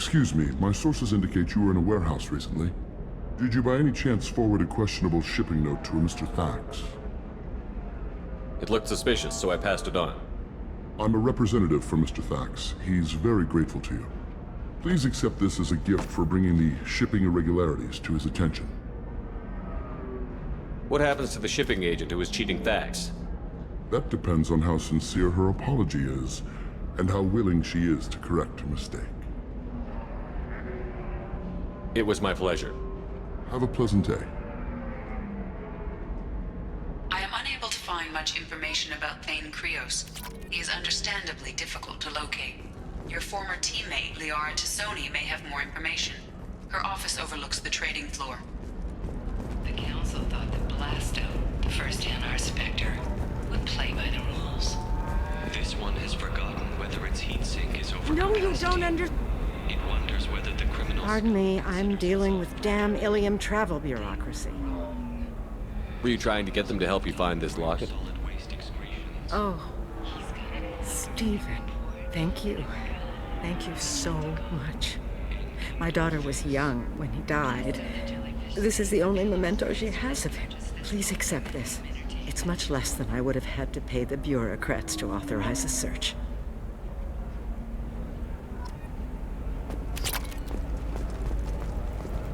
Excuse me, my sources indicate you were in a warehouse recently. Did you by any chance forward a questionable shipping note to a Mr. Thax? It looked suspicious, so I passed it on. I'm a representative for Mr. Thax. He's very grateful to you. Please accept this as a gift for bringing the shipping irregularities to his attention. What happens to the shipping agent who was cheating Thax? That depends on how sincere her apology is, and how willing she is to correct her mistake. It was my pleasure. Have a pleasant day. I am unable to find much information about Thane Krios. He is understandably difficult to locate. Your former teammate, Liara Tassoni, may have more information. Her office overlooks the trading floor. The Council thought that Blasto, the first Hanar Spectre, would play by the rules. This one has forgotten whether its heat sink is over. No, you don't It wonders whether the criminals... Pardon me, I'm dealing with damn Ilium travel bureaucracy. Were you trying to get them to help you find this locket? Solid waste excretions. Oh, Stephen, thank you. Thank you so much. My daughter was young when he died. This is the only memento she has of him. Please accept this. It's much less than I would have had to pay the bureaucrats to authorize a search.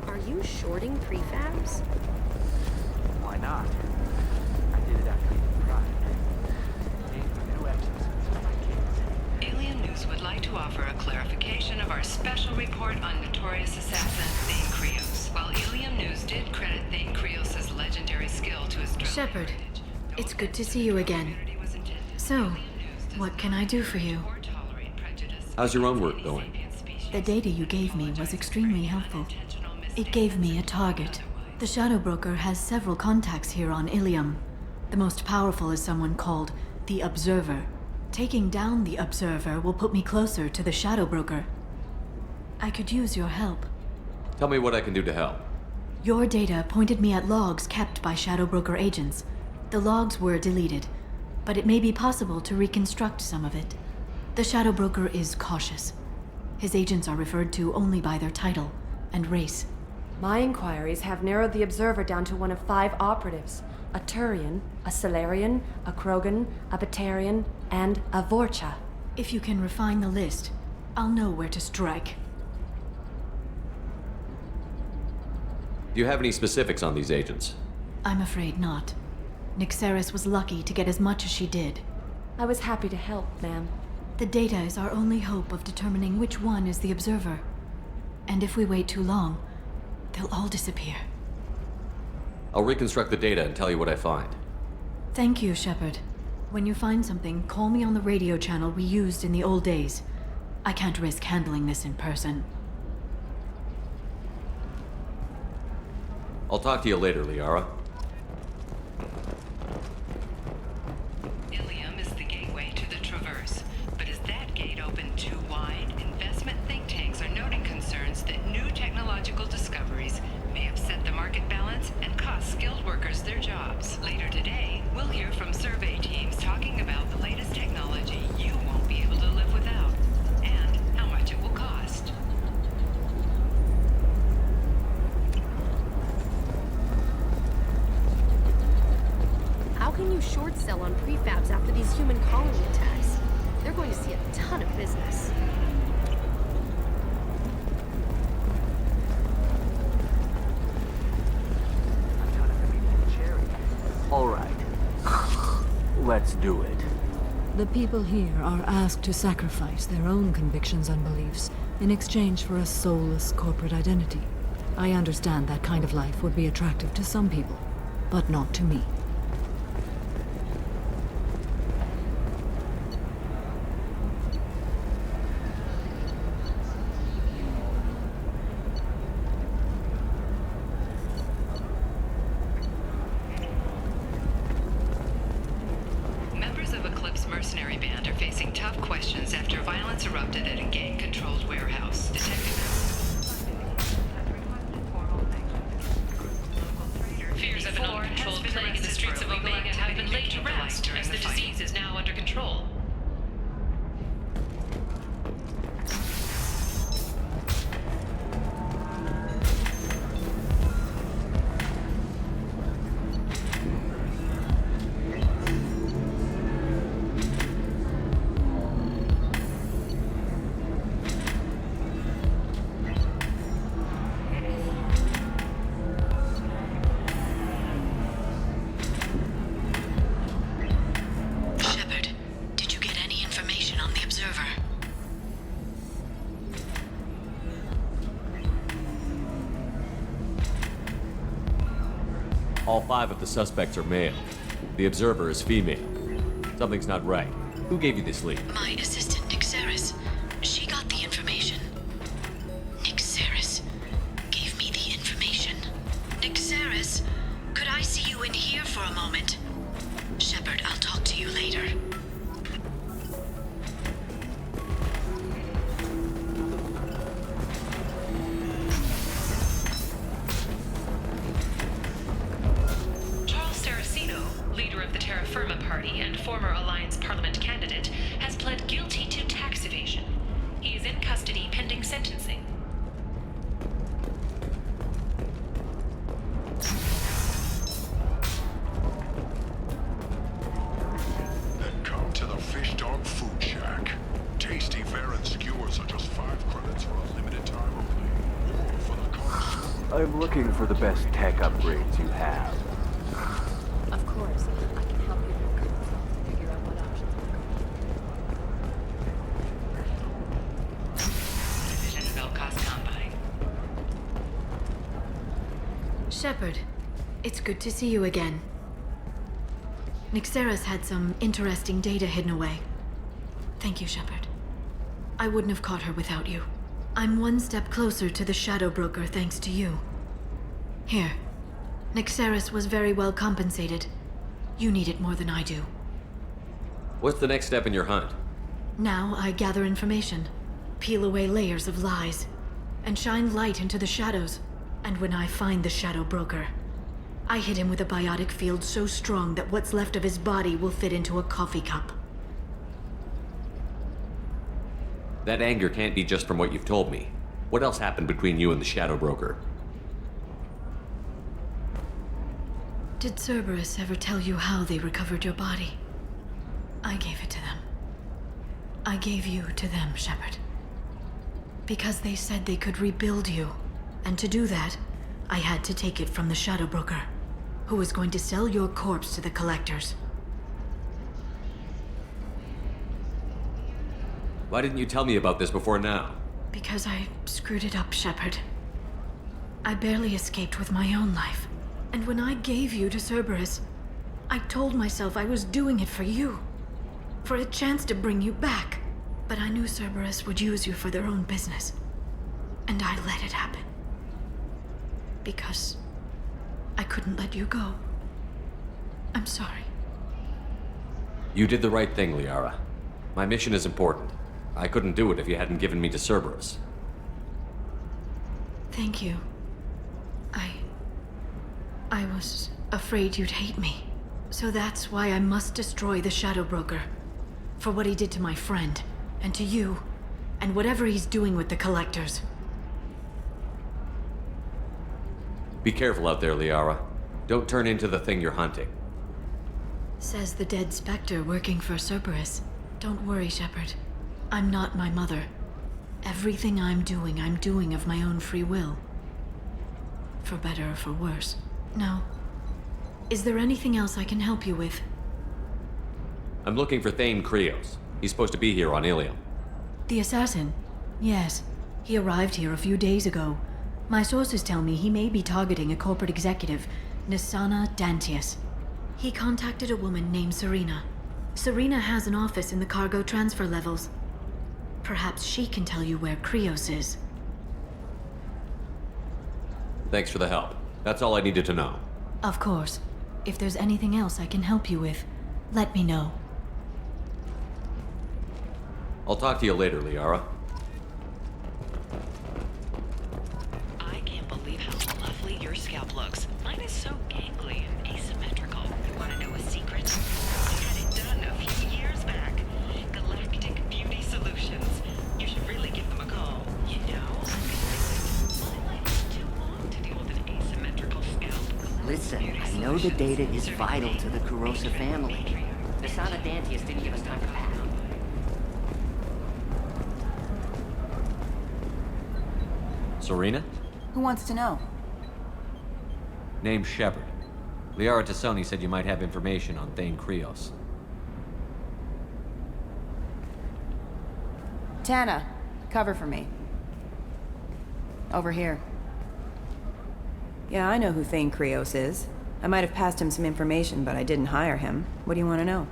Are you shorting prefabs? Why not? I did it after being pride. Paid for new exits for my kids. Alien News would like to offer a clarification of our special report on notorious assassin Thane Krios. While Alien News did credit Thane Krios' legendary skill to his drone Shepard, heritage, it's good to see you again. So, what can I do for you? How's your own work going? The data you gave me was extremely helpful. It gave me a target. The Shadow Broker has several contacts here on Ilium. The most powerful is someone called the Observer. Taking down the Observer will put me closer to the Shadow Broker. I could use your help. Tell me what I can do to help. Your data pointed me at logs kept by Shadow Broker agents. The logs were deleted, but it may be possible to reconstruct some of it. The Shadow Broker is cautious. His agents are referred to only by their title and race. My inquiries have narrowed the Observer down to one of 5 operatives. A Turian, a Solarian, a Krogan, a Batarian, and a Vorcha. If you can refine the list, I'll know where to strike. Do you have any specifics on these agents? I'm afraid not. Nyxeris was lucky to get as much as she did. I was happy to help, ma'am. The data is our only hope of determining which one is the Observer. And if we wait too long, they'll all disappear. I'll reconstruct the data and tell you what I find. Thank you, Shepard. When you find something, call me on the radio channel we used in the old days. I can't risk handling this in person. I'll talk to you later, Liara. Ilium is the gateway to the Traverse, but is that gate open too wide? Investment think tanks are noting concerns that new technological discoveries may upset the market balance and cost skilled workers their jobs. Later today, we'll hear from survey teams talking about the latest technology you won't be able to live without, and how much it will cost. How can you short sell on prefabs after these human colony attacks? They're going to see a ton of business. I'm kind of a cherry. All right. Let's do it. The people here are asked to sacrifice their own convictions and beliefs in exchange for a soulless corporate identity. I understand that kind of life would be attractive to some people, but not to me. Members of Eclipse mercenary band are facing tough questions after violence erupted at a gang-controlled warehouse. Fears of an uncontrolled plague in the streets of Omega have been laid to rest as the disease is now under control. All 5 of the suspects are male. The observer is female. Something's not right. Who gave you this lead? My assistant, Nixeris. She got the information. Nixeris gave me the information. Nixeris, could I see you in here for a moment? Shepard, I'll talk to you later. And former Alliance Parliament candidate, has pled guilty to tax evasion. He is in custody pending sentencing. Then come to the Fish Dog Food Shack. Tasty Varen skewers are just 5 credits for a limited time only. Or for the cost. I'm looking for the best tech upgrades you have. Of course. I can help you figure out what options. Division Vel'Koz Combine. Shepard, it's good to see you again. Nixeris had some interesting data hidden away. Thank you, Shepard. I wouldn't have caught her without you. I'm one step closer to the Shadow Broker thanks to you. Here. Nixeris was very well compensated. You need it more than I do. What's the next step in your hunt? Now I gather information, peel away layers of lies, and shine light into the shadows. And when I find the Shadow Broker, I hit him with a biotic field so strong that what's left of his body will fit into a coffee cup. That anger can't be just from what you've told me. What else happened between you and the Shadow Broker? Did Cerberus ever tell you how they recovered your body? I gave it to them. I gave you to them, Shepard. Because they said they could rebuild you. And to do that, I had to take it from the Shadow Broker, who was going to sell your corpse to the collectors. Why didn't you tell me about this before now? Because I screwed it up, Shepard. I barely escaped with my own life. And when I gave you to Cerberus, I told myself I was doing it for you. For a chance to bring you back. But I knew Cerberus would use you for their own business. And I let it happen. Because I couldn't let you go. I'm sorry. You did the right thing, Liara. My mission is important. I couldn't do it if you hadn't given me to Cerberus. Thank you. I was afraid you'd hate me. So that's why I must destroy the Shadow Broker. For what he did to my friend, and to you, and whatever he's doing with the collectors. Be careful out there, Liara. Don't turn into the thing you're hunting. Says the dead Spectre working for Cerberus. Don't worry, Shepard. I'm not my mother. Everything I'm doing of my own free will. For better or for worse. No. Is there anything else I can help you with? I'm looking for Thane Krios. He's supposed to be here on Ilium. The assassin? Yes. He arrived here a few days ago. My sources tell me he may be targeting a corporate executive, Nisana Dantius. He contacted a woman named Serena. Serena has an office in the cargo transfer levels. Perhaps she can tell you where Krios is. Thanks for the help. That's all I needed to know. Of course. If there's anything else I can help you with, let me know. I'll talk to you later, Liara. I can't believe how lovely your scalp looks. Mine is so gangly and asymmetrical. You want to know a secret? I had it done a few years back. Galactic Beauty Solutions. You should really give them a call. You know, my life is too long to deal with an asymmetrical scalp. Listen, I know the data is vital to the Kurosa family. Nisana Dantius didn't give us time to pack. Serena? Who wants to know? Name's Shepard. Liara Tassoni said you might have information on Thane Krios. Tana, cover for me. Over here. Yeah, I know who Thane Krios is. I might have passed him some information, but I didn't hire him. What do you want to know?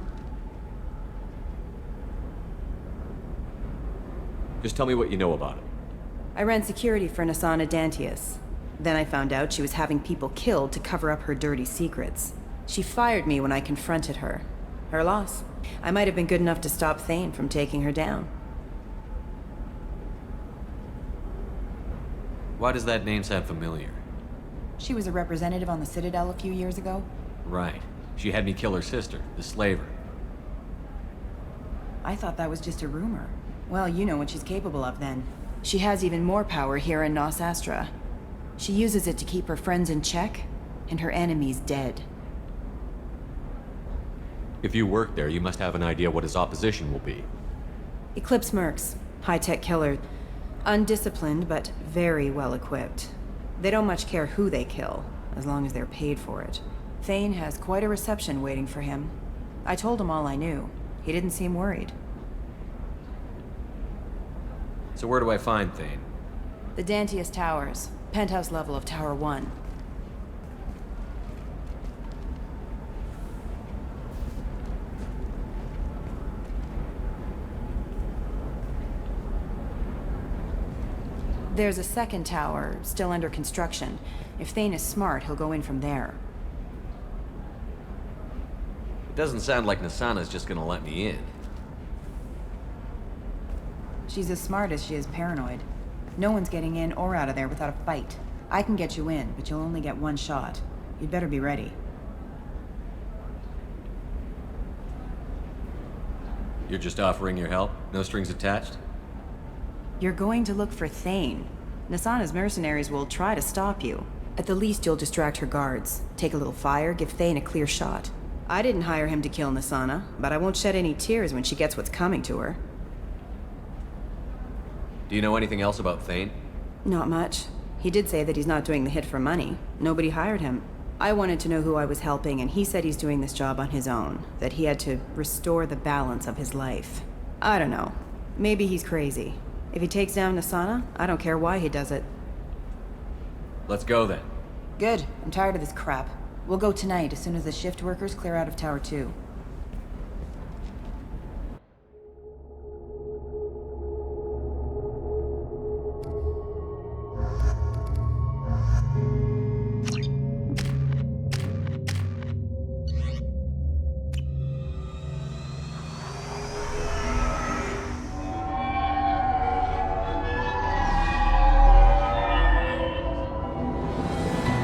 Just tell me what you know about it. I ran security for Nasana Dantius. Then I found out she was having people killed to cover up her dirty secrets. She fired me when I confronted her. Her loss. I might have been good enough to stop Thane from taking her down. Why does that name sound familiar? She was a representative on the Citadel a few years ago. Right. She had me kill her sister, the slaver. I thought that was just a rumor. Well, you know what she's capable of then. She has even more power here in Nos Astra. She uses it to keep her friends in check, and her enemies dead. If you work there, you must have an idea what his opposition will be. Eclipse mercs. High-tech killer. Undisciplined, but very well equipped. They don't much care who they kill, as long as they're paid for it. Thane has quite a reception waiting for him. I told him all I knew. He didn't seem worried. So where do I find Thane? The Dantius Towers. Penthouse level of Tower 1. There's a second tower, still under construction. If Thane is smart, he'll go in from there. It doesn't sound like Nasana's just gonna let me in. She's as smart as she is paranoid. No one's getting in or out of there without a fight. I can get you in, but you'll only get one shot. You'd better be ready. You're just offering your help? No strings attached? You're going to look for Thane. Nasana's mercenaries will try to stop you. At the least, you'll distract her guards. Take a little fire, give Thane a clear shot. I didn't hire him to kill Nasana, but I won't shed any tears when she gets what's coming to her. Do you know anything else about Thane? Not much. He did say that he's not doing the hit for money. Nobody hired him. I wanted to know who I was helping, and he said he's doing this job on his own. That he had to restore the balance of his life. I don't know. Maybe he's crazy. If he takes down Nasana, I don't care why he does it. Let's go then. Good. I'm tired of this crap. We'll go tonight as soon as the shift workers clear out of Tower 2.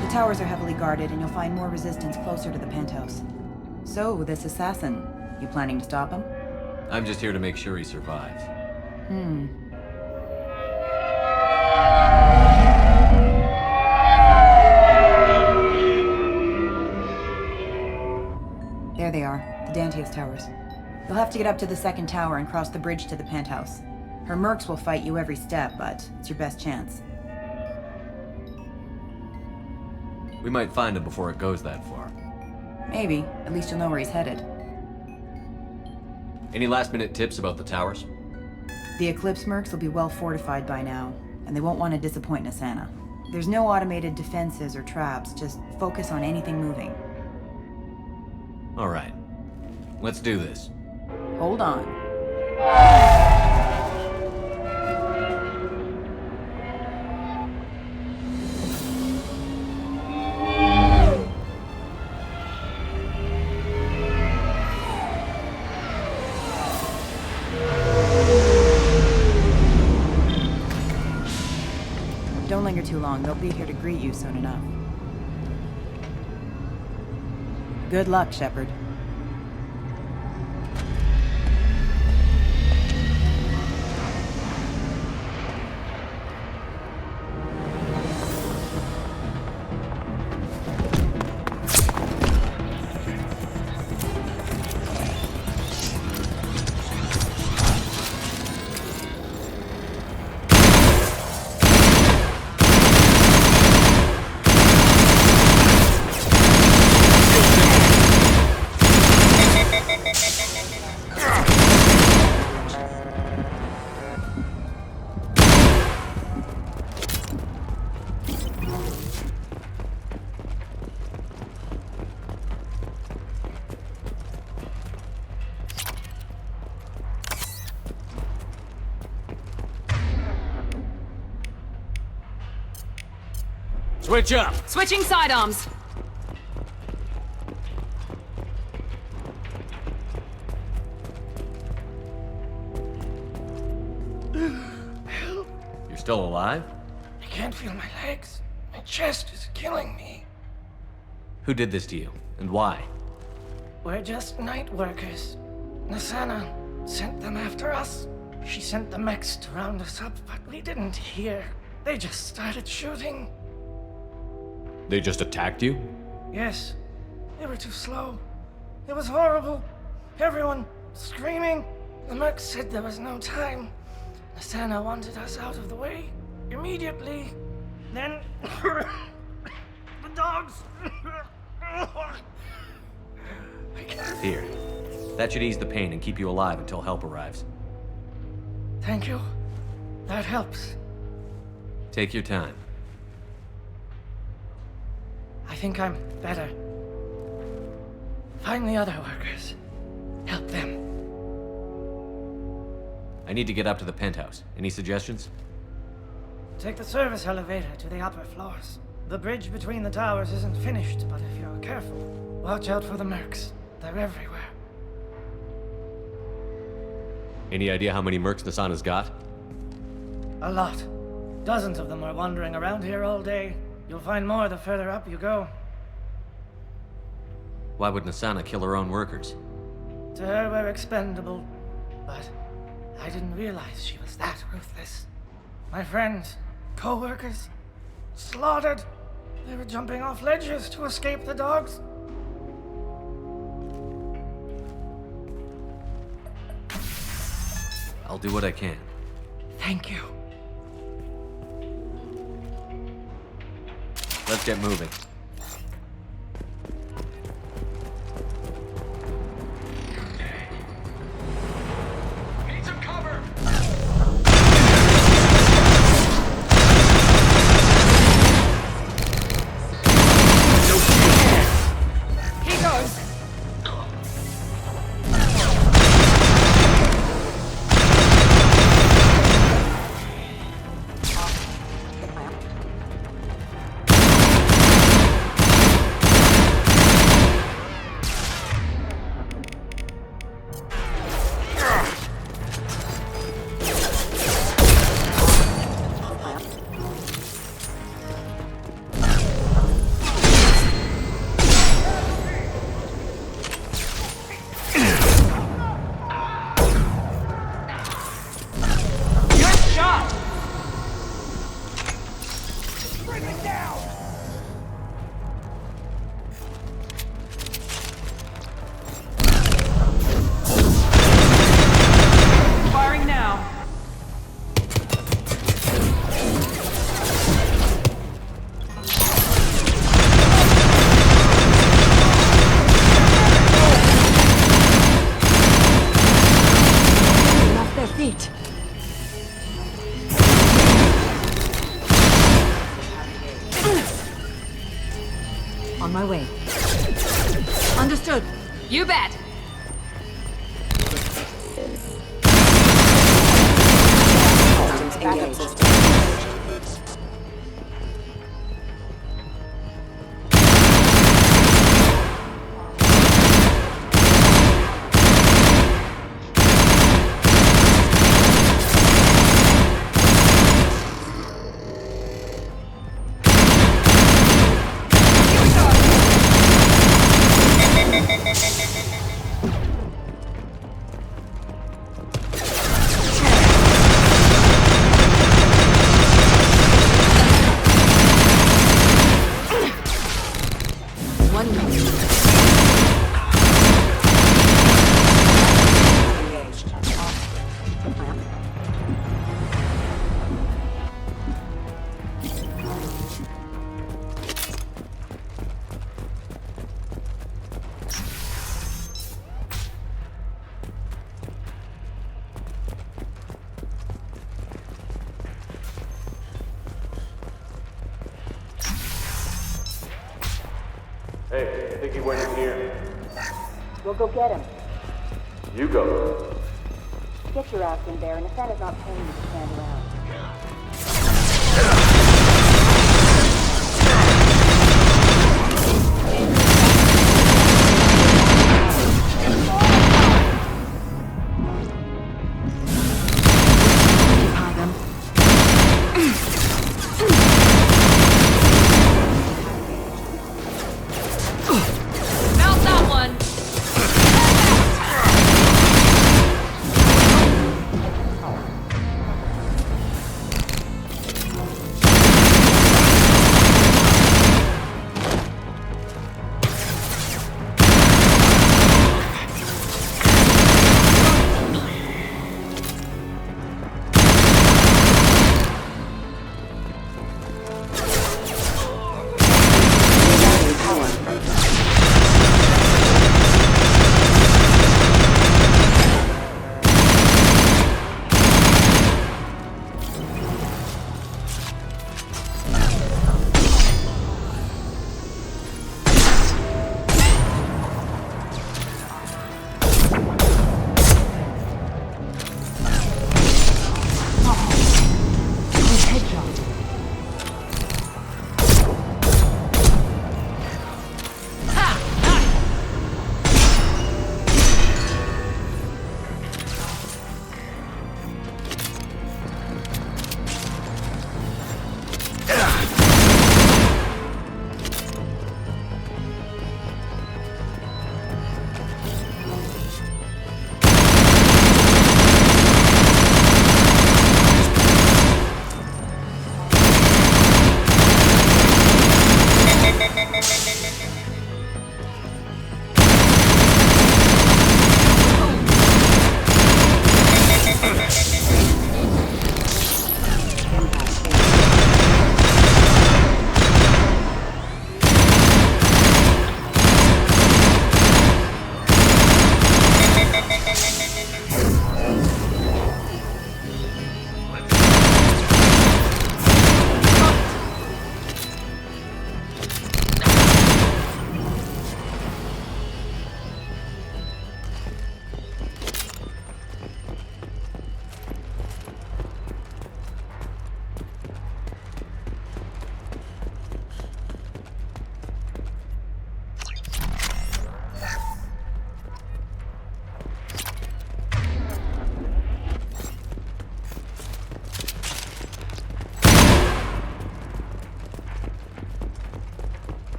The towers are heavily guarded, and you'll find more resistance closer to the penthouse. So, this assassin, you planning to stop him? I'm just here to make sure he survives. There they are, the Dantius Towers. You'll have to get up to the second tower and cross the bridge to the penthouse. Her mercs will fight you every step, but it's your best chance. We might find him before it goes that far. Maybe. At least you'll know where he's headed. Any last-minute tips about the towers? The Eclipse mercs will be well fortified by now, and they won't want to disappoint Nasana. There's no automated defenses or traps, just focus on anything moving. All right. Let's do this. Hold on. Don't linger too long. They'll be here to greet you soon enough. Good luck, Shepard. Switch up! Switching sidearms. You're still alive? I can't feel my legs. My chest is killing me. Who did this to you, and why? We're just night workers. Nasana sent them after us. She sent the mechs to round us up, but we didn't hear. They just started shooting. They just attacked you? Yes, they were too slow. It was horrible. Everyone screaming. The merc said there was no time. Nasana wanted us out of the way immediately. Then the dogs. Here. That should ease the pain and keep you alive until help arrives. Thank you. That helps. Take your time. I think I'm better. Find the other workers. Help them. I need to get up to the penthouse. Any suggestions? Take the service elevator to the upper floors. The bridge between the towers isn't finished, but if you're careful, watch out for the mercs. They're everywhere. Any idea how many mercs Nasana's got? A lot. Dozens of them are wandering around here all day. You'll find more the further up you go. Why would Nasana kill her own workers? To her, we're expendable. But I didn't realize she was that ruthless. My friends, co-workers, slaughtered. They were jumping off ledges to escape the dogs. I'll do what I can. Thank you. Let's get moving. Need some cover! He goes. On my way. Understood. You bet. Hey, I think he went in here. We'll go get him. You go. Get your ass in there, and if that is not paying you to stand around.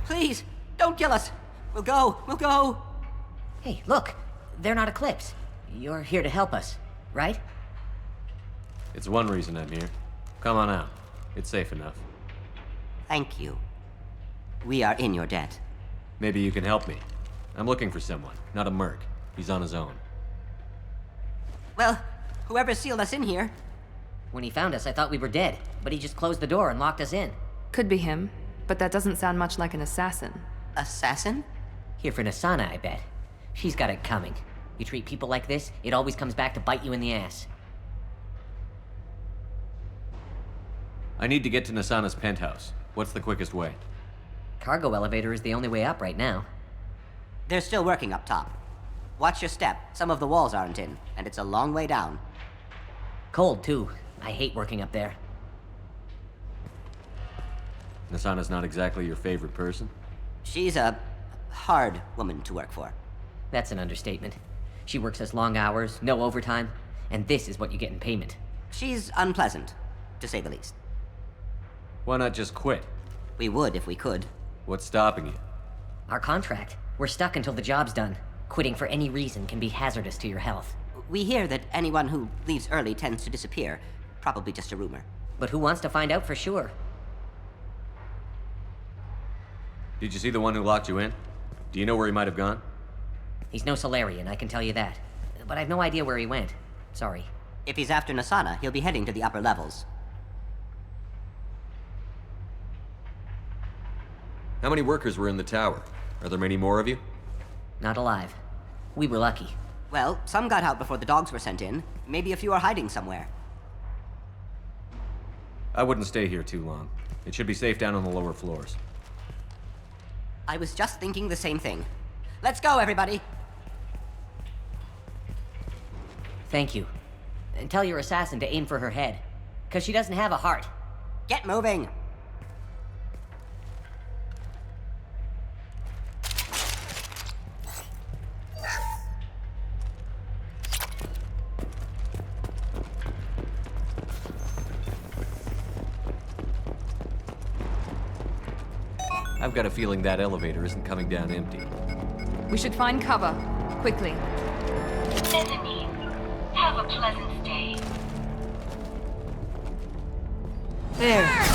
Please, don't kill us. We'll go. Hey, look. They're not Eclipse. You're here to help us, right? It's one reason I'm here. Come on out. It's safe enough. Thank you. We are in your debt. Maybe you can help me. I'm looking for someone, not a merc. He's on his own. Well, whoever sealed us in here. When he found us, I thought we were dead, but he just closed the door and locked us in. Could be him, but that doesn't sound much like an assassin. Assassin? Here for Nasana, I bet. She's got it coming. You treat people like this, it always comes back to bite you in the ass. I need to get to Nasana's penthouse. What's the quickest way? Cargo elevator is the only way up right now. They're still working up top. Watch your step. Some of the walls aren't in, and it's a long way down. Cold, too. I hate working up there. Nasana's not exactly your favorite person? She's a hard woman to work for. That's an understatement. She works us long hours, no overtime, and this is what you get in payment. She's unpleasant, to say the least. Why not just quit? We would if we could. What's stopping you? Our contract. We're stuck until the job's done. Quitting for any reason can be hazardous to your health. We hear that anyone who leaves early tends to disappear. Probably just a rumor. But who wants to find out for sure? Did you see the one who locked you in? Do you know where he might have gone? He's no Solarian, I can tell you that. But I've no idea where he went. Sorry. If he's after Nasana, he'll be heading to the upper levels. How many workers were in the tower? Are there many more of you? Not alive. We were lucky. Well, some got out before the dogs were sent in. Maybe a few are hiding somewhere. I wouldn't stay here too long. It should be safe down on the lower floors. I was just thinking the same thing. Let's go, everybody! Thank you. And tell your assassin to aim for her head. 'Cause she doesn't have a heart. Get moving! I've got a feeling that elevator isn't coming down empty. We should find cover. Quickly. Mezzanine. Have a pleasant stay. There.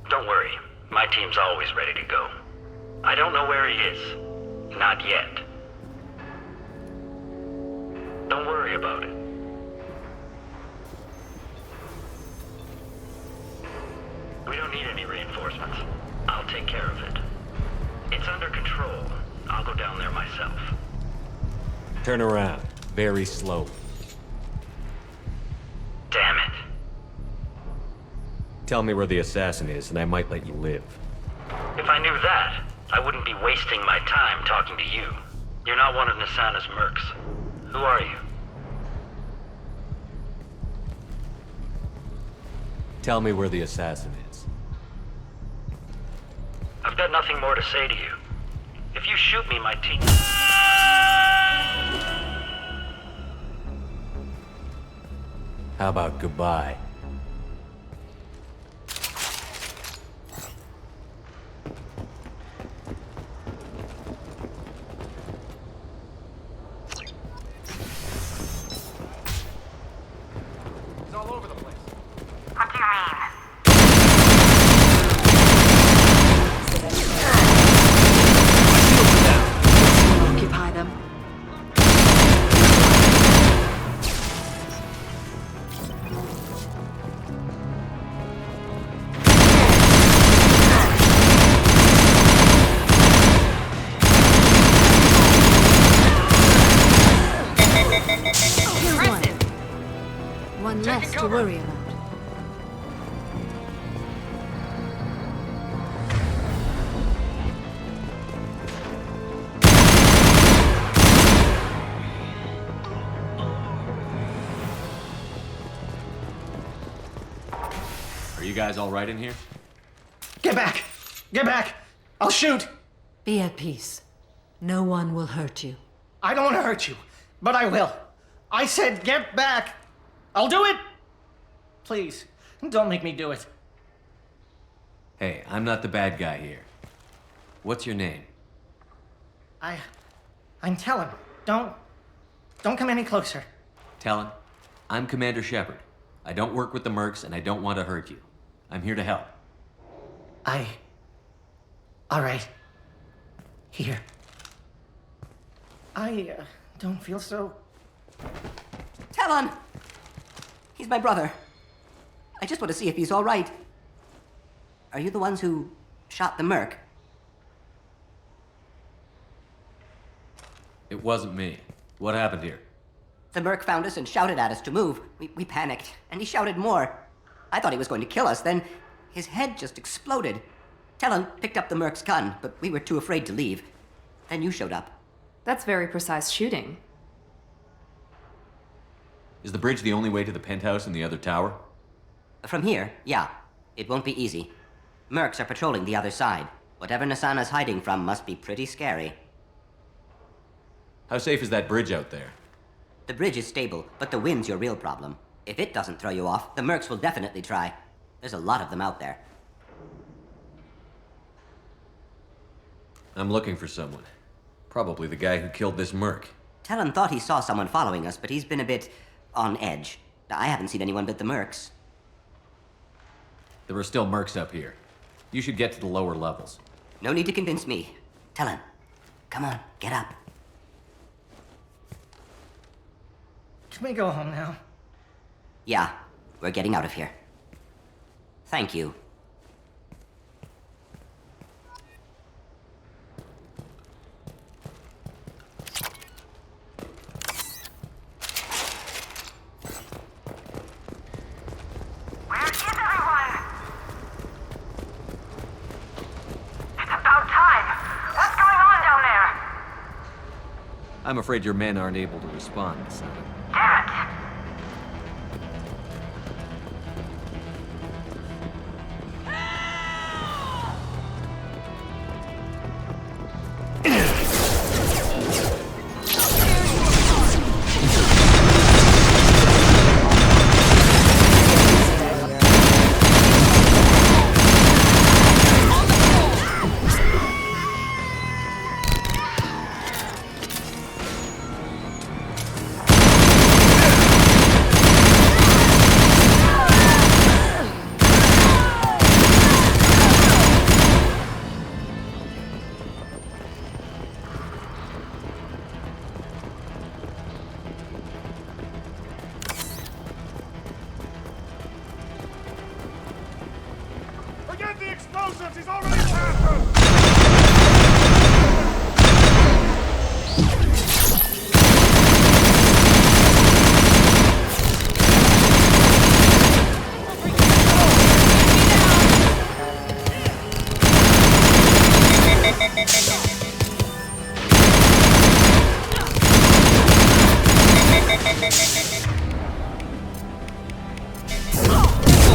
Don't worry, my team's always ready to go. I don't know where he is. Not yet. Don't worry about it. We don't need any reinforcements. I'll take care of it. It's under control. I'll go down there myself. Turn around, very slowly. Damn it. Tell me where the assassin is, and I might let you live. If I knew that, I wouldn't be wasting my time talking to you. You're not one of Nasana's mercs. Who are you? Tell me where the assassin is. I've got nothing more to say to you. If you shoot me, my team... How about goodbye? to worry about. Are you guys all right in here? Get back! Get back! I'll shoot! Be at peace. No one will hurt you. I don't want to hurt you, but I will. I said get back! I'll do it! Please, don't make me do it. Hey, I'm not the bad guy here. What's your name? I'm Talon. Don't come any closer. Talon, I'm Commander Shepard. I don't work with the mercs and I don't want to hurt you. I'm here to help. All right. Here. I don't feel so... Talon! He's my brother. I just want to see if he's all right. Are you the ones who shot the merc? It wasn't me. What happened here? The merc found us and shouted at us to move. We panicked, and he shouted more. I thought he was going to kill us, then his head just exploded. Talon picked up the merc's gun, but we were too afraid to leave. Then you showed up. That's very precise shooting. Is the bridge the only way to the penthouse in the other tower? From here, yeah. It won't be easy. Mercs are patrolling the other side. Whatever Nasana's hiding from must be pretty scary. How safe is that bridge out there? The bridge is stable, but the wind's your real problem. If it doesn't throw you off, the mercs will definitely try. There's a lot of them out there. I'm looking for someone. Probably the guy who killed this merc. Talon thought he saw someone following us, but he's been a bit on edge. I haven't seen anyone but the mercs. There are still mercs up here. You should get to the lower levels. No need to convince me. Talon, come on, get up. Can we go home now? Yeah, we're getting out of here. Thank you. Where is everyone? It's about time. What's going on down there? I'm afraid your men aren't able to respond, son. Damn it! Forget the explosives! He's already happened!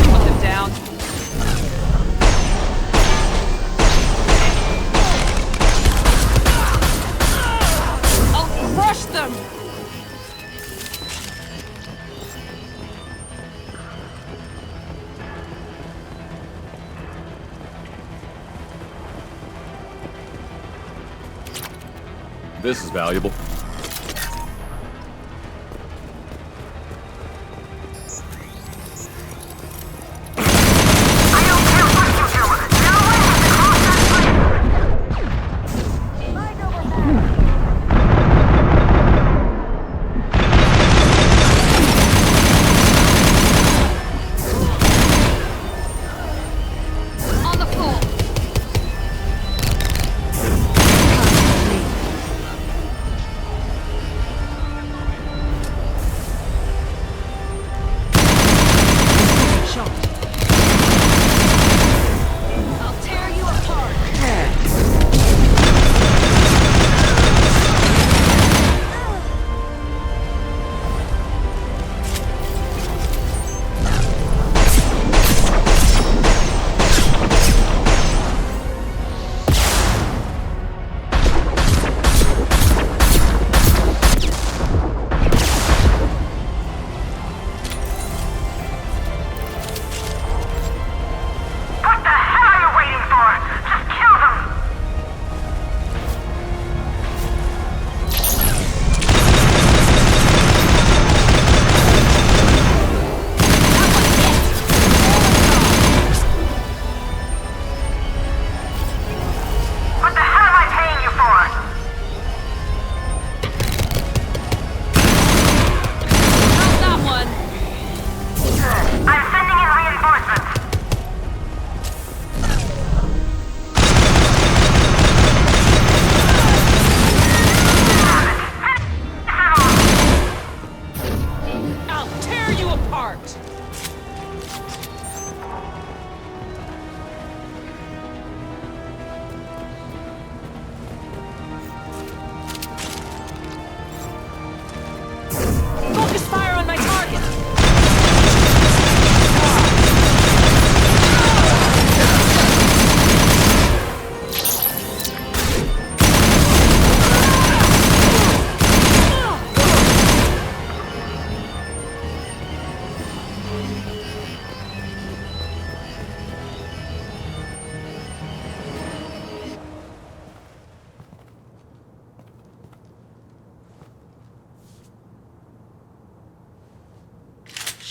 Put them down. I'll crush them! This is valuable. On the floor.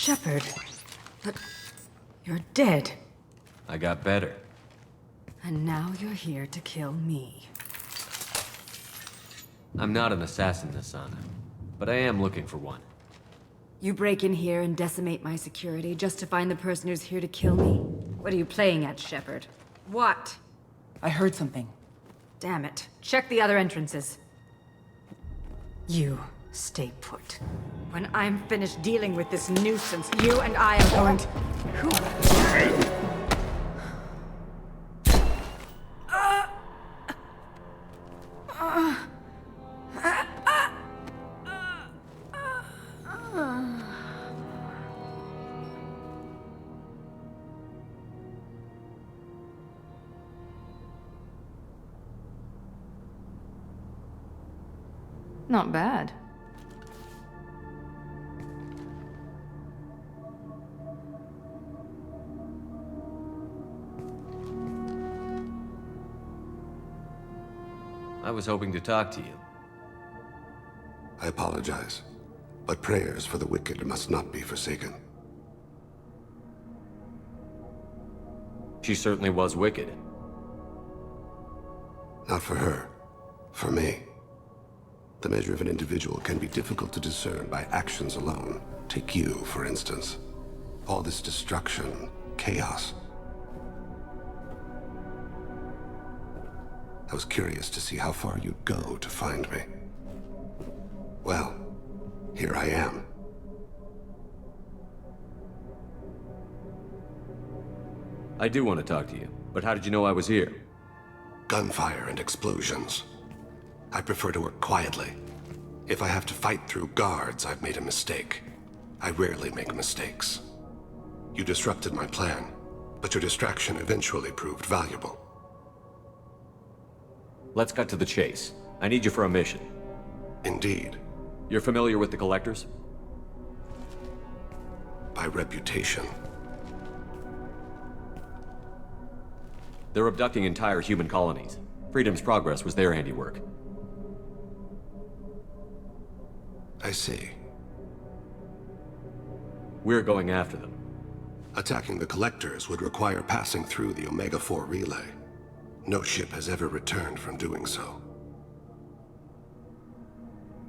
Shepard. But you're dead. I got better. And now you're here to kill me. I'm not an assassin, Asana, but I am looking for one. You break in here and decimate my security just to find the person who's here to kill me? What are you playing at, Shepard? What? I heard something. Damn it. Check the other entrances. You stay put. When I'm finished dealing with this nuisance, you and I are going to... Not bad. I was hoping to talk to you. I apologize, but prayers for the wicked must not be forsaken. She certainly was wicked. Not for her. For me. The measure of an individual can be difficult to discern by actions alone. Take you, for instance. All this destruction, chaos. I was curious to see how far you'd go to find me. Well, here I am. I do want to talk to you, but how did you know I was here? Gunfire and explosions. I prefer to work quietly. If I have to fight through guards, I've made a mistake. I rarely make mistakes. You disrupted my plan, but your distraction eventually proved valuable. Let's cut to the chase. I need you for a mission. Indeed. You're familiar with the Collectors? By reputation. They're abducting entire human colonies. Freedom's Progress was their handiwork. I see. We're going after them. Attacking the Collectors would require passing through the Omega-4 relay. No ship has ever returned from doing so.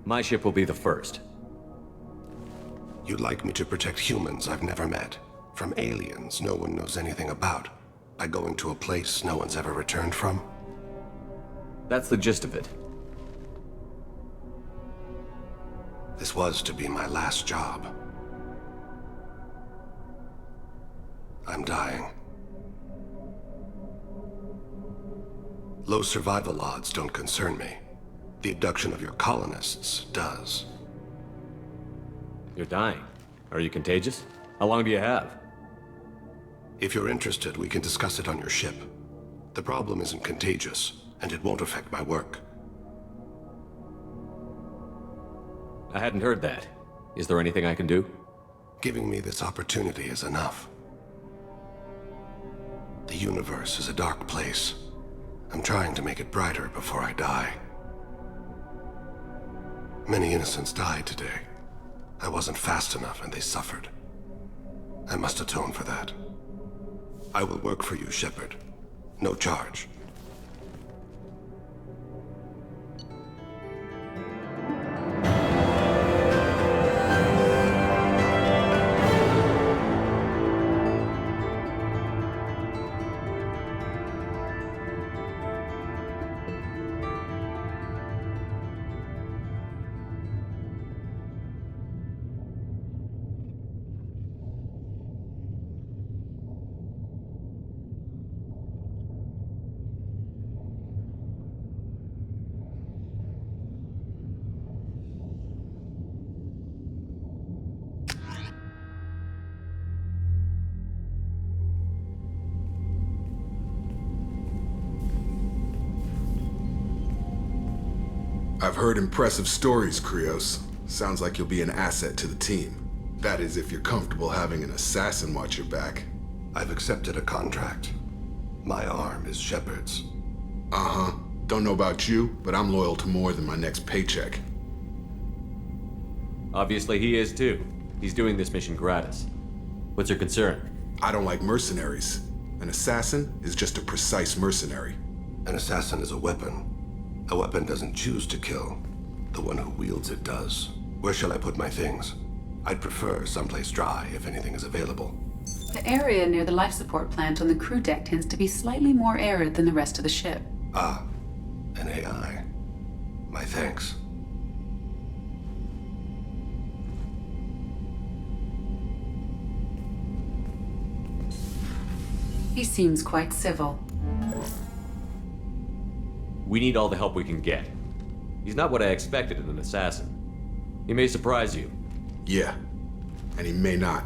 My ship will be the first. You'd like me to protect humans I've never met, from aliens no one knows anything about, by going to a place no one's ever returned from? That's the gist of it. This was to be my last job. I'm dying. Low survival odds don't concern me. The abduction of your colonists does. You're dying. Are you contagious? How long do you have? If you're interested, we can discuss it on your ship. The problem isn't contagious, and it won't affect my work. I hadn't heard that. Is there anything I can do? Giving me this opportunity is enough. The universe is a dark place. I'm trying to make it brighter before I die. Many innocents died today. I wasn't fast enough and they suffered. I must atone for that. I will work for you, Shepard. No charge. I've heard impressive stories, Krios. Sounds like you'll be an asset to the team. That is, if you're comfortable having an assassin watch your back. I've accepted a contract. My arm is Shepard's. Uh-huh. Don't know about you, but I'm loyal to more than my next paycheck. Obviously he is too. He's doing this mission gratis. What's your concern? I don't like mercenaries. An assassin is just a precise mercenary. An assassin is a weapon. A weapon doesn't choose to kill. The one who wields it does. Where shall I put my things? I'd prefer someplace dry if anything is available. The area near the life support plant on the crew deck tends to be slightly more arid than the rest of the ship. Ah, an AI. My thanks. He seems quite civil. We need all the help we can get. He's not what I expected in an assassin. He may surprise you. Yeah, and he may not.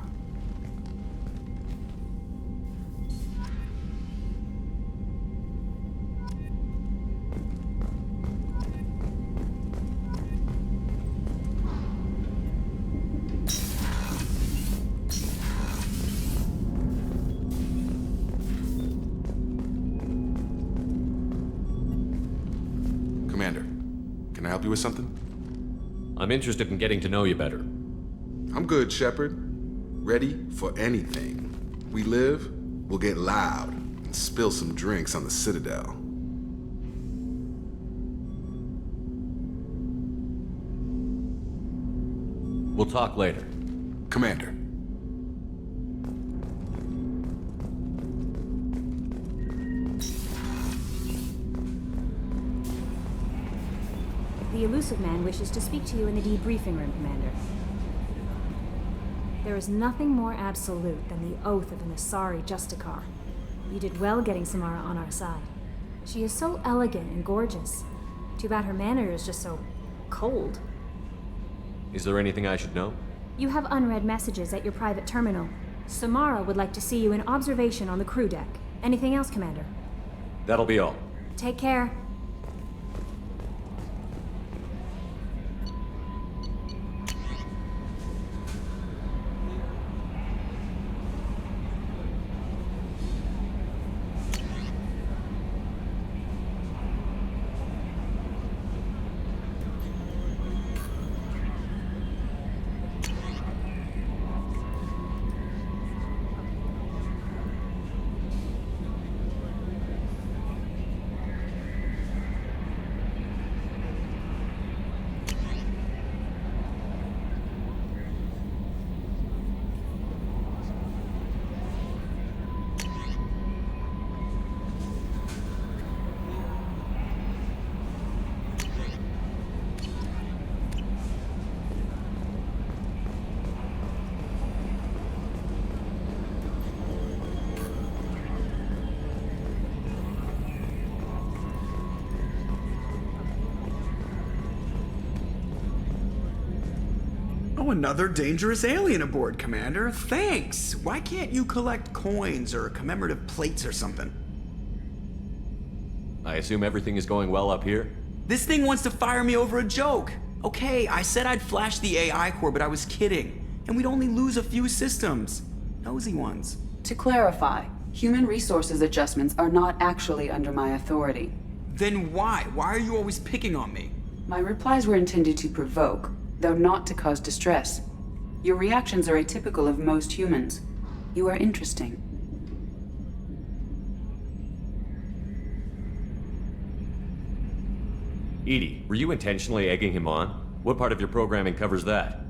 Commander, can I help you with something? I'm interested in getting to know you better. I'm good, Shepard. Ready for anything. We live, we'll get loud, and spill some drinks on the Citadel. We'll talk later. Commander. The elusive man wishes to speak to you in the debriefing room, Commander. There is nothing more absolute than the oath of an Asari Justicar. You did well getting Samara on our side. She is so elegant and gorgeous. Too bad her manner is just so cold. Is there anything I should know? You have unread messages at your private terminal. Samara would like to see you in observation on the crew deck. Anything else, Commander? That'll be all. Take care. Another dangerous alien aboard, Commander. Thanks! Why can't you collect coins or commemorative plates or something? I assume everything is going well up here? This thing wants to fire me over a joke. Okay, I said I'd flash the AI core, but I was kidding. And we'd only lose a few systems. Nosy ones. To clarify, human resources adjustments are not actually under my authority. Then why? Why are you always picking on me? My replies were intended to provoke, though not to cause distress. Your reactions are atypical of most humans. You are interesting. Edie, were you intentionally egging him on? What part of your programming covers that?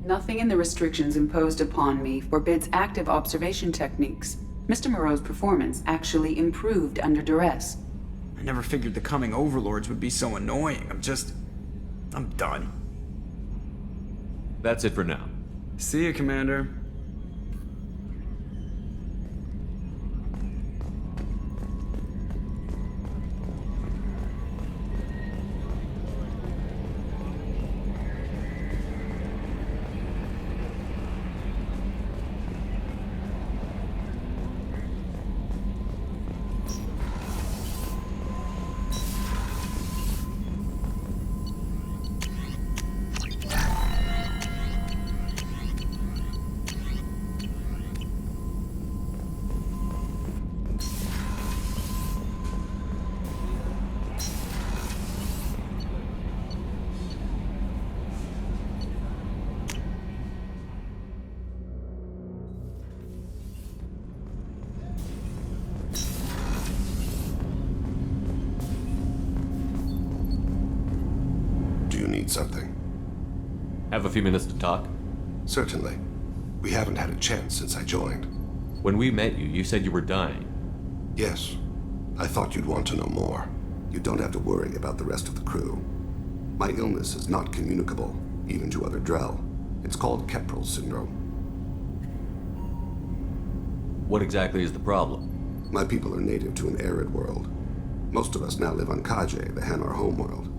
Nothing in the restrictions imposed upon me forbids active observation techniques. Mr. Moreau's performance actually improved under duress. I never figured the coming overlords would be so annoying. I'm done. That's it for now. See you, Commander. something? Have a few minutes to talk? Certainly. We haven't had a chance since I joined. When we met you, you said you were dying. Yes. I thought you'd want to know more. You don't have to worry about the rest of the crew. My illness is not communicable, even to other Drell. It's called Keprel syndrome. What exactly is the problem? My people are native to an arid world. Most of us now live on Kaje, the Hanar homeworld.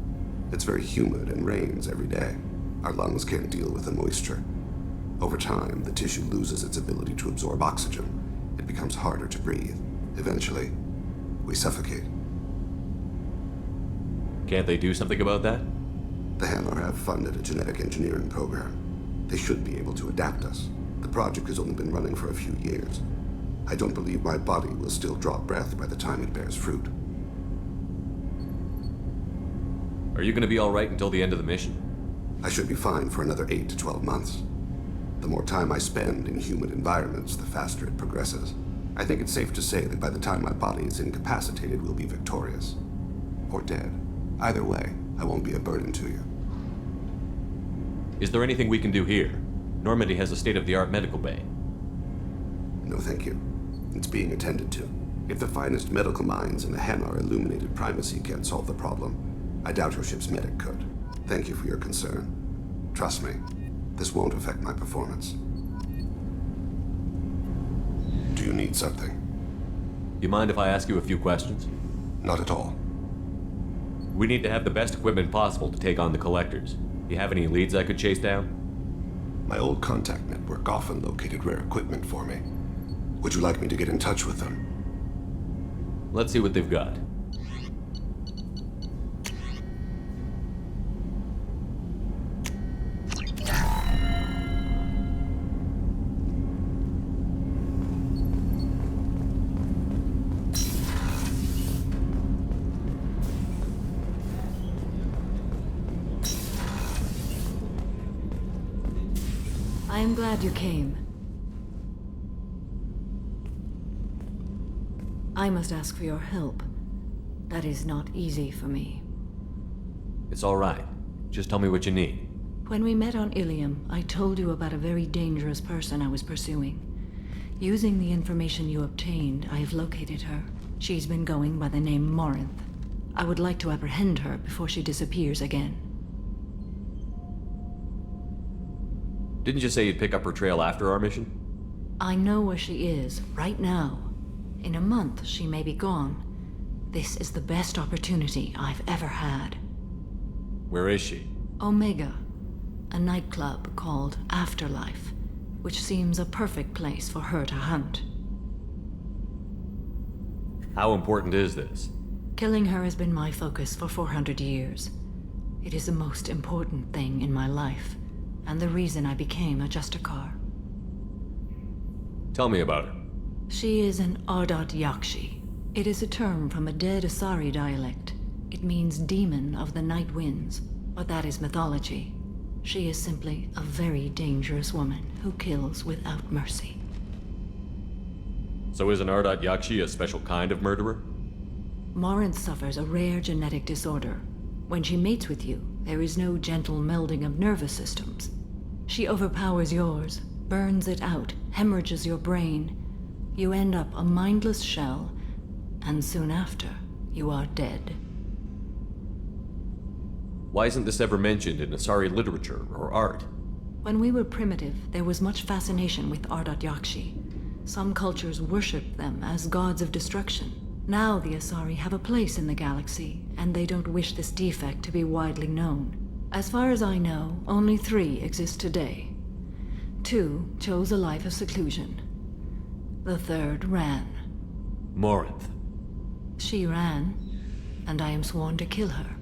It's very humid and rains every day. Our lungs can't deal with the moisture. Over time, the tissue loses its ability to absorb oxygen. It becomes harder to breathe. Eventually, we suffocate. Can't they do something about that? The Hanar have funded a genetic engineering program. They should be able to adapt us. The project has only been running for a few years. I don't believe my body will still draw breath by the time it bears fruit. Are you gonna be alright until the end of the mission? I should be fine for another 8 to 12 months. The more time I spend in humid environments, the faster it progresses. I think it's safe to say that by the time my body is incapacitated, we'll be victorious. Or dead. Either way, I won't be a burden to you. Is there anything we can do here? Normandy has a state-of-the-art medical bay. No, thank you. It's being attended to. If the finest medical minds in the Hanar illuminated primacy can't solve the problem, I doubt your ship's medic could. Thank you for your concern. Trust me, this won't affect my performance. Do you need something? You mind if I ask you a few questions? Not at all. We need to have the best equipment possible to take on the collectors. You have any leads I could chase down? My old contact network often located rare equipment for me. Would you like me to get in touch with them? Let's see what they've got. I am glad you came. I must ask for your help. That is not easy for me. It's all right. Just tell me what you need. When we met on Ilium, I told you about a very dangerous person I was pursuing. Using the information you obtained, I have located her. She's been going by the name Morinth. I would like to apprehend her before she disappears again. Didn't you say you'd pick up her trail after our mission? I know where she is, right now. In a month, she may be gone. This is the best opportunity I've ever had. Where is she? Omega, a nightclub called Afterlife, which seems a perfect place for her to hunt. How important is this? Killing her has been my focus for 400 years. It is the most important thing in my life, and the reason I became a Justicar. Tell me about her. She is an Ardat Yakshi. It is a term from a dead Asari dialect. It means demon of the night winds, but that is mythology. She is simply a very dangerous woman who kills without mercy. So is an Ardat Yakshi a special kind of murderer? Morinth suffers a rare genetic disorder. When she mates with you, there is no gentle melding of nervous systems. She overpowers yours, burns it out, hemorrhages your brain. You end up a mindless shell, and soon after, you are dead. Why isn't this ever mentioned in Asari literature or art? When we were primitive, there was much fascination with Ardat Yakshi. Some cultures worshipped them as gods of destruction. Now the Asari have a place in the galaxy, and they don't wish this defect to be widely known. As far as I know, only 3 exist today. 2 chose a life of seclusion. The 3rd ran. Morinth. She ran, and I am sworn to kill her.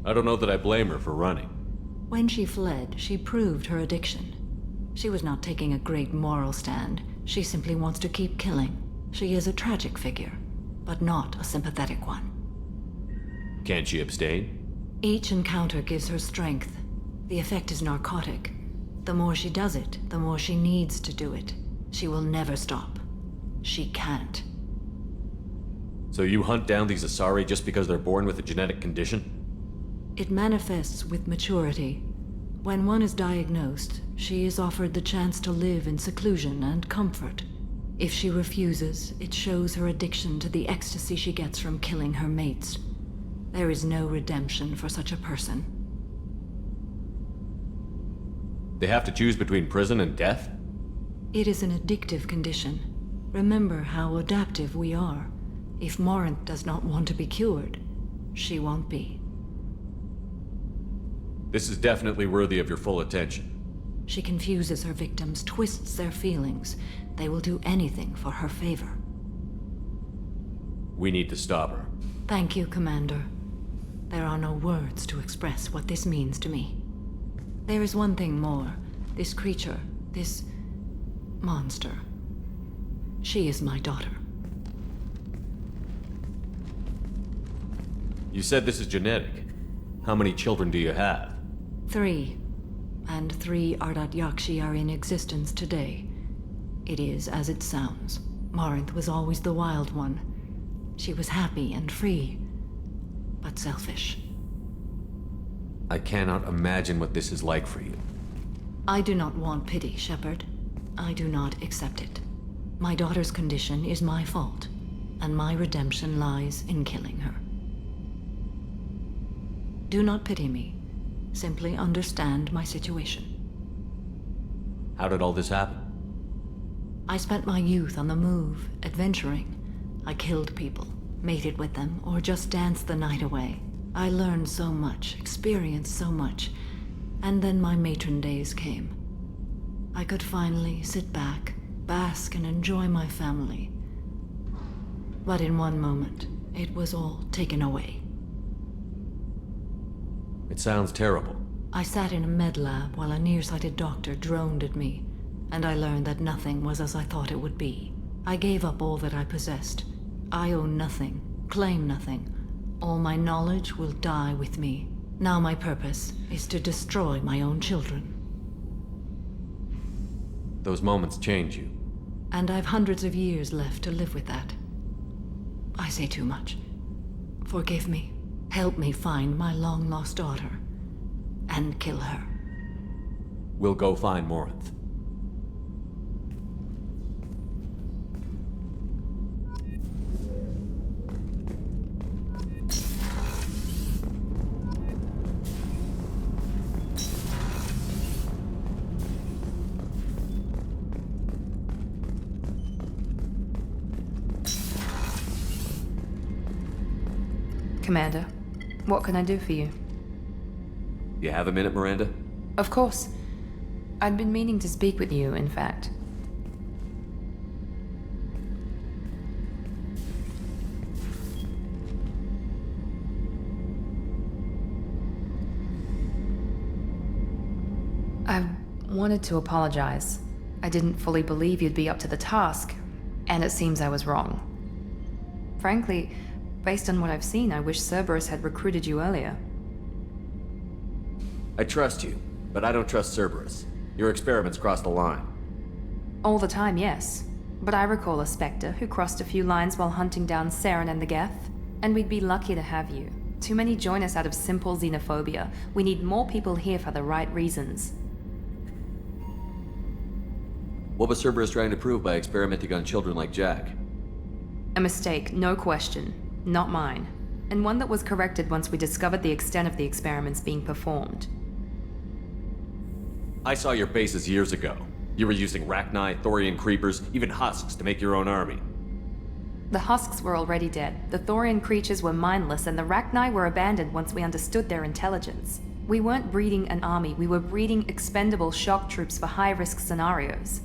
I don't know that I blame her for running. When she fled, she proved her addiction. She was not taking a great moral stand. She simply wants to keep killing. She is a tragic figure, but not a sympathetic one. Can't she abstain? Each encounter gives her strength. The effect is narcotic. The more she does it, the more she needs to do it. She will never stop. She can't. So you hunt down these Asari just because they're born with a genetic condition? It manifests with maturity. When one is diagnosed, she is offered the chance to live in seclusion and comfort. If she refuses, it shows her addiction to the ecstasy she gets from killing her mates. There is no redemption for such a person. They have to choose between prison and death? It is an addictive condition. Remember how adaptive we are. If Morinth does not want to be cured, she won't be. This is definitely worthy of your full attention. She confuses her victims, twists their feelings. They will do anything for her favor. We need to stop her. Thank you, Commander. There are no words to express what this means to me. There is one thing more. This creature, this monster. She is my daughter. You said this is genetic. How many children do you have? 3. And 3 Ardat Yakshi are in existence today. It is as it sounds. Morinth was always the wild one. She was happy and free, but selfish. I cannot imagine what this is like for you. I do not want pity, Shepard. I do not accept it. My daughter's condition is my fault, and my redemption lies in killing her. Do not pity me. Simply understand my situation. How did all this happen? I spent my youth on the move, adventuring. I killed people, mated with them, or just danced the night away. I learned so much, experienced so much, and then my matron days came. I could finally sit back, bask and enjoy my family. But in one moment, it was all taken away. It sounds terrible. I sat in a med lab while a nearsighted doctor droned at me, and I learned that nothing was as I thought it would be. I gave up all that I possessed. I own nothing, claim nothing. All my knowledge will die with me. Now my purpose is to destroy my own children. Those moments change you. And I've hundreds of years left to live with that. I say too much. Forgive me. Help me find my long-lost daughter. And kill her. We'll go find Morinth. Commander, what can I do for you? You have a minute, Miranda? Of course. I'd been meaning to speak with you, in fact. I wanted to apologize. I didn't fully believe you'd be up to the task, and it seems I was wrong. Frankly, based on what I've seen, I wish Cerberus had recruited you earlier. I trust you, but I don't trust Cerberus. Your experiments crossed the line. All the time, yes. But I recall a Spectre who crossed a few lines while hunting down Saren and the Geth. And we'd be lucky to have you. Too many join us out of simple xenophobia. We need more people here for the right reasons. What was Cerberus trying to prove by experimenting on children like Jack? A mistake, no question. Not mine. And one that was corrected once we discovered the extent of the experiments being performed. I saw your bases years ago. You were using Rachni, Thorian creepers, even husks to make your own army. The husks were already dead. The Thorian creatures were mindless, and the Rachni were abandoned once we understood their intelligence. We weren't breeding an army, we were breeding expendable shock troops for high-risk scenarios.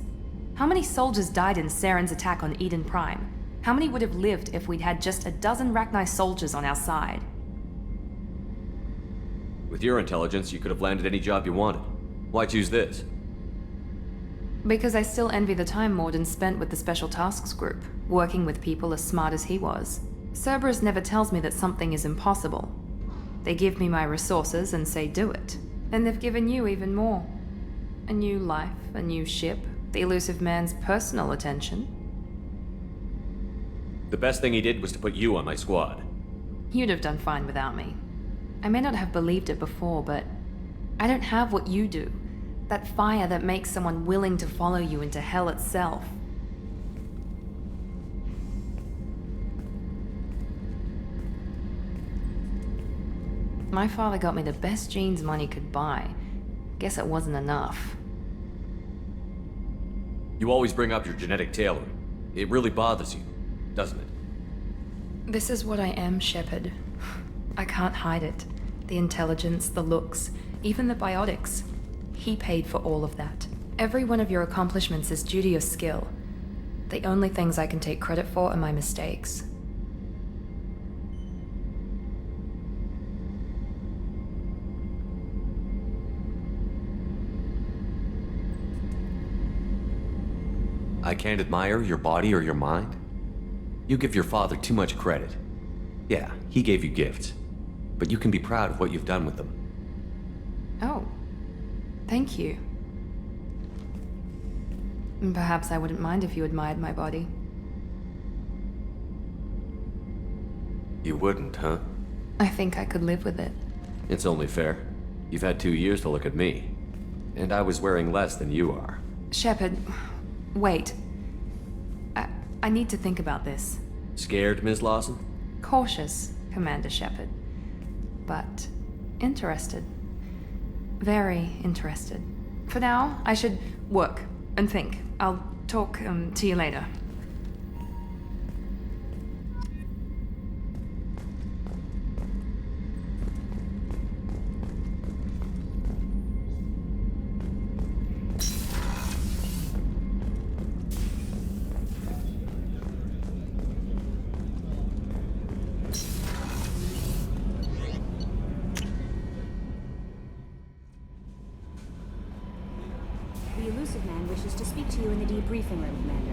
How many soldiers died in Saren's attack on Eden Prime? How many would have lived if we'd had just a dozen Rachni soldiers on our side? With your intelligence, you could have landed any job you wanted. Why choose this? Because I still envy the time Morden spent with the Special Tasks Group, working with people as smart as he was. Cerberus never tells me that something is impossible. They give me my resources and say do it. And they've given you even more. A new life, a new ship, the elusive man's personal attention. The best thing he did was to put you on my squad. You'd have done fine without me. I may not have believed it before, but I don't have what you do. That fire that makes someone willing to follow you into hell itself. My father got me the best genes money could buy. Guess it wasn't enough. You always bring up your genetic tailoring. It really bothers you, doesn't it? This is what I am, Shepard. I can't hide it. The intelligence, the looks, even the biotics. He paid for all of that. Every one of your accomplishments is due to your skill. The only things I can take credit for are my mistakes. I can't admire your body or your mind? You give your father too much credit. Yeah, he gave you gifts. But you can be proud of what you've done with them. Oh. Thank you. Perhaps I wouldn't mind if you admired my body. You wouldn't, huh? I think I could live with it. It's only fair. You've had 2 years to look at me. And I was wearing less than you are. Shepard, wait. I need to think about this. Scared, Ms. Lawson? Cautious, Commander Shepard. But interested. Very interested. For now, I should work and think. I'll talk to you later. The elusive man wishes to speak to you in the debriefing room, Commander.